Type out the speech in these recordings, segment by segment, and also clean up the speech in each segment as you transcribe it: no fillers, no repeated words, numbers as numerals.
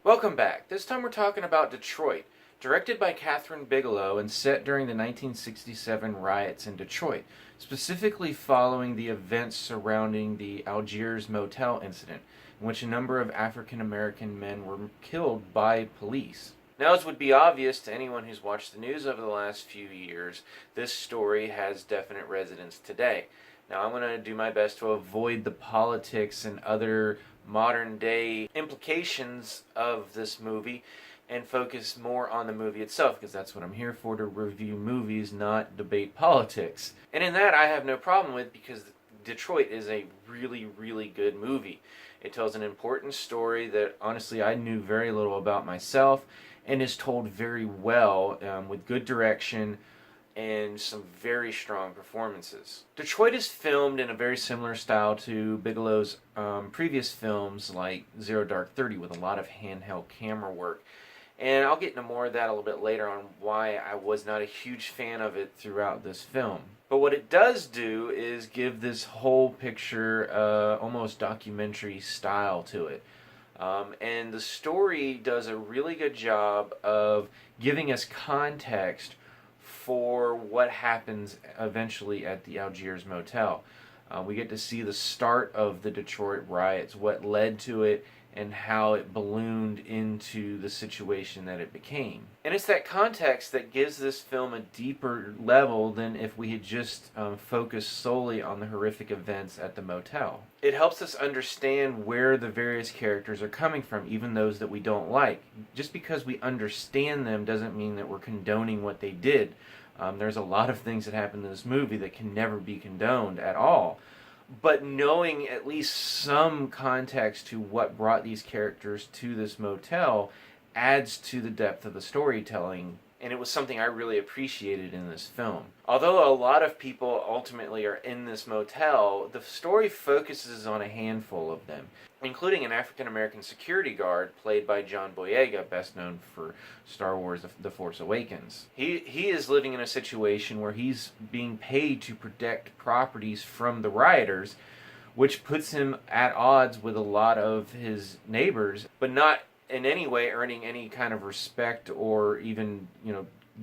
Welcome back. This time we're talking about Detroit, directed by Kathryn Bigelow and set during the 1967 riots in Detroit, specifically following the events surrounding the Algiers motel incident, in which a number of African American men were killed by police. Now, as would be obvious to anyone who's watched the news over the last few years, this story has definite resonance today. Now, I'm going to do my best to avoid the politics and other modern day implications of this movie and focus more on the movie itself, because that's what I'm here for, to review movies, not debate politics. And in that I have no problem with, because Detroit is a really, really good movie. It tells an important story that honestly I knew very little about myself, and is told very well, with good direction and some very strong performances. Detroit is filmed in a very similar style to Bigelow's previous films like Zero Dark 30, with a lot of handheld camera work. And I'll get into more of that a little bit later on why I was not a huge fan of it throughout this film. But what it does do is give this whole picture almost documentary style to it. And the story does a really good job of giving us context for what happens eventually at the Algiers motel. We get to see the start of the Detroit riots, what led to it, and how it ballooned into the situation that it became. And it's that context that gives this film a deeper level than if we had just focused solely on the horrific events at the motel. It helps us understand where the various characters are coming from, even those that we don't like. Just because we understand them doesn't mean that we're condoning what they did. There's a lot of things that happen in this movie that can never be condoned at all. But knowing at least some context to what brought these characters to this motel adds to the depth of the storytelling, and it was something I really appreciated in this film. Although a lot of people ultimately are in this motel, the story focuses on a handful of them, including an African-American security guard played by John Boyega, best known for Star Wars The Force Awakens. He is living in a situation where he's being paid to protect properties from the rioters, which puts him at odds with a lot of his neighbors, but not in any way earning any kind of respect or even,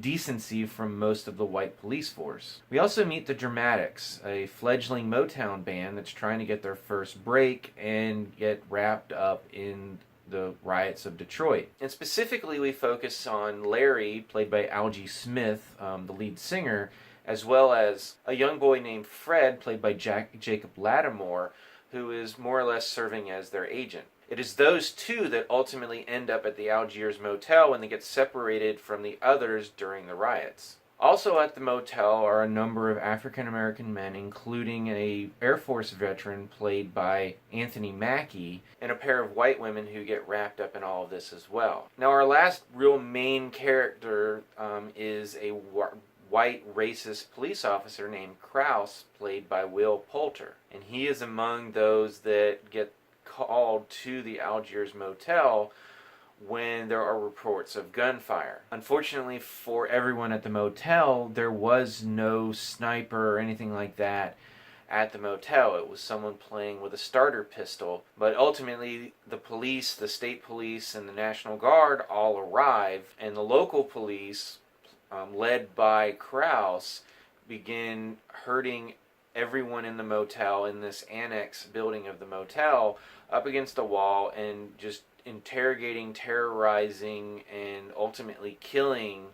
decency from most of the white police force. We also meet the Dramatics, a fledgling Motown band that's trying to get their first break and get wrapped up in the riots of Detroit. And specifically we focus on Larry, played by Algee Smith, the lead singer, as well as a young boy named Fred, played by Jacob Latimore, who is more or less serving as their agent. It is those two that ultimately end up at the Algiers motel when they get separated from the others during the riots. Also at the motel are a number of African American men, including an Air Force veteran played by Mackie, and a pair of white women who get wrapped up in all of this as well. Now, our last real main character is a white racist police officer named Krause, played by Will Poulter. And he is among those that get called to the Algiers motel when there are reports of gunfire. Unfortunately for everyone at the motel, there was no sniper or anything like that at the motel. It was someone playing with a starter pistol. But ultimately, the police, the state police, and the National Guard all arrive, and the local police, led by Krause, begin herding everyone in the motel, in this annex building of the motel, up against a wall and just interrogating, terrorizing, and ultimately killing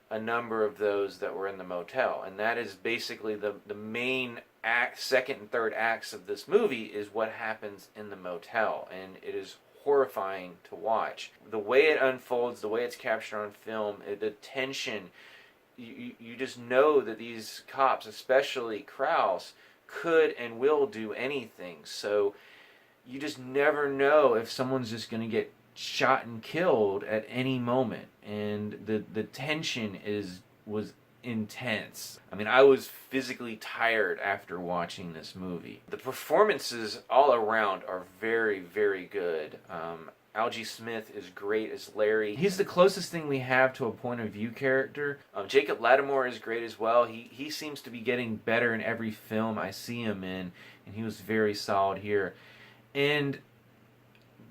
a number of those that were in the motel. And that is basically the main act, second and third acts of this movie, is what happens in the motel. And it is horrifying to watch. The way it unfolds, the way it's captured on film, the tension, you just know that these cops, especially Krause, could and will do anything. So you just never know if someone's just going to get shot and killed at any moment. And the tension was intense. I mean, I was physically tired after watching this movie. The performances all around are very, very good. Algee Smith is great as Larry. He's the closest thing we have to a point of view character. Jacob Latimore is great as well. He seems to be getting better in every film I see him in, and he was very solid here. And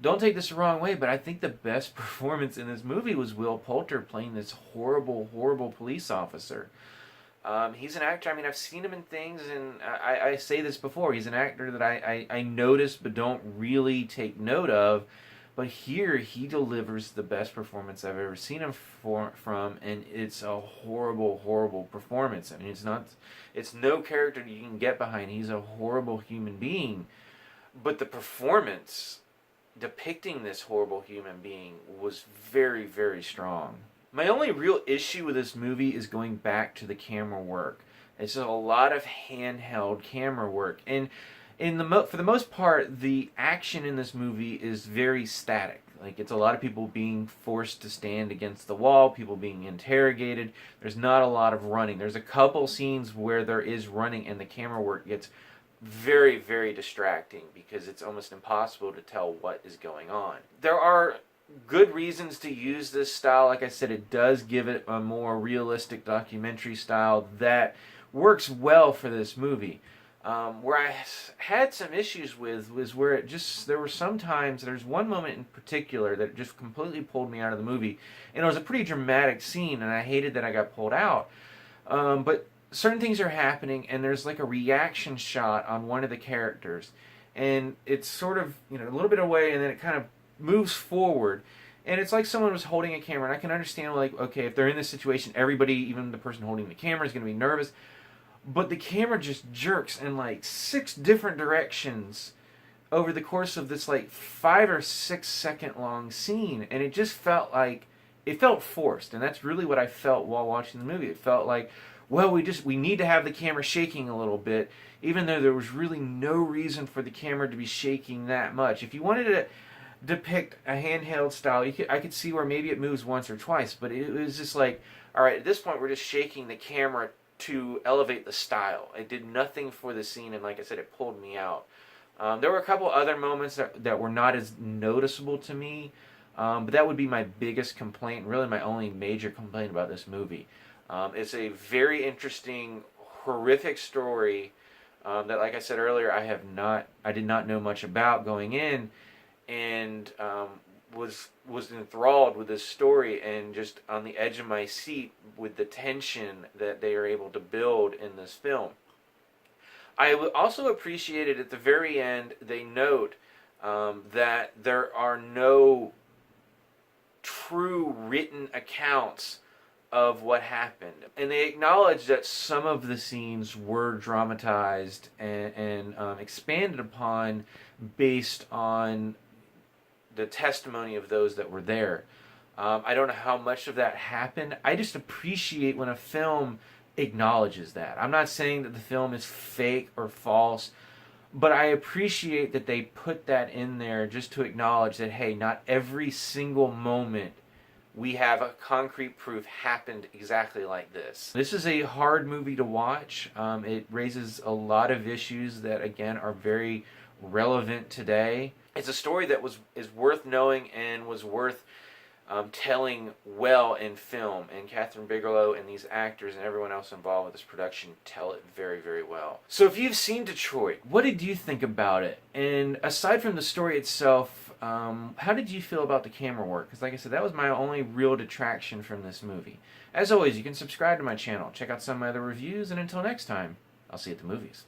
don't take this the wrong way, but I think the best performance in this movie was Will Poulter playing this horrible, horrible police officer. He's an actor. I mean, I've seen him in things, and I say this before. He's an actor that I notice but don't really take note of. But here, he delivers the best performance I've ever seen him from, and it's a horrible, horrible performance. I mean, it's no character you can get behind. He's a horrible human being. But the performance depicting this horrible human being was very, very strong. My only real issue with this movie is going back to the camera work. It's a lot of handheld camera work, and for the most part, the action in this movie is very static. Like, it's a lot of people being forced to stand against the wall, people being interrogated. There's not a lot of running. There's a couple scenes where there is running, and the camera work gets very, very distracting because it's almost impossible to tell what is going on. There are good reasons to use this style. Like I said, it does give it a more realistic documentary style that works well for this movie. Where I had some issues with was where there were some times, there's one moment in particular that just completely pulled me out of the movie, and it was a pretty dramatic scene, and I hated that I got pulled out. But certain things are happening, and there's like a reaction shot on one of the characters, and it's sort of, a little bit away, and then it kind of moves forward, and it's like someone was holding a camera, and I can understand, like, okay, if they're in this situation, everybody, even the person holding the camera, is going to be nervous, but the camera just jerks in like 6 different directions over the course of this like 5 or 6 second long scene, and it just felt forced, and that's really what I felt while watching the movie. It felt like, well, we need to have the camera shaking a little bit, even though there was really no reason for the camera to be shaking that much. If you wanted to depict a handheld style, I could see where maybe it moves once or twice, but it was just like, all right, at this point we're just shaking the camera to elevate the style. It did nothing for the scene, and like I said, it pulled me out. There were a couple other moments that were not as noticeable to me, but that would be my biggest complaint, really my only major complaint about this movie. It's a very interesting, horrific story that, like I said earlier, I did not know much about going in, and was enthralled with this story and just on the edge of my seat with the tension that they are able to build in this film. I also appreciated at the very end they note that there are no true written accounts of what happened, and they acknowledge that some of the scenes were dramatized and expanded upon based on the testimony of those that were there. I don't know how much of that happened. I just appreciate when a film acknowledges that. I'm not saying that the film is fake or false, but I appreciate that they put that in there just to acknowledge that, hey, not every single moment we have a concrete proof happened exactly like this. This is a hard movie to watch. It raises a lot of issues that, again, are very relevant today. It's a story that is worth knowing and was worth telling well in film, and Kathryn Bigelow and these actors and everyone else involved with this production tell it very, very well. So if you've seen Detroit, what did you think about it? And aside from the story itself, how did you feel about the camera work? Because like I said, that was my only real detraction from this movie. As always, you can subscribe to my channel, check out some of my other reviews, and until next time, I'll see you at the movies.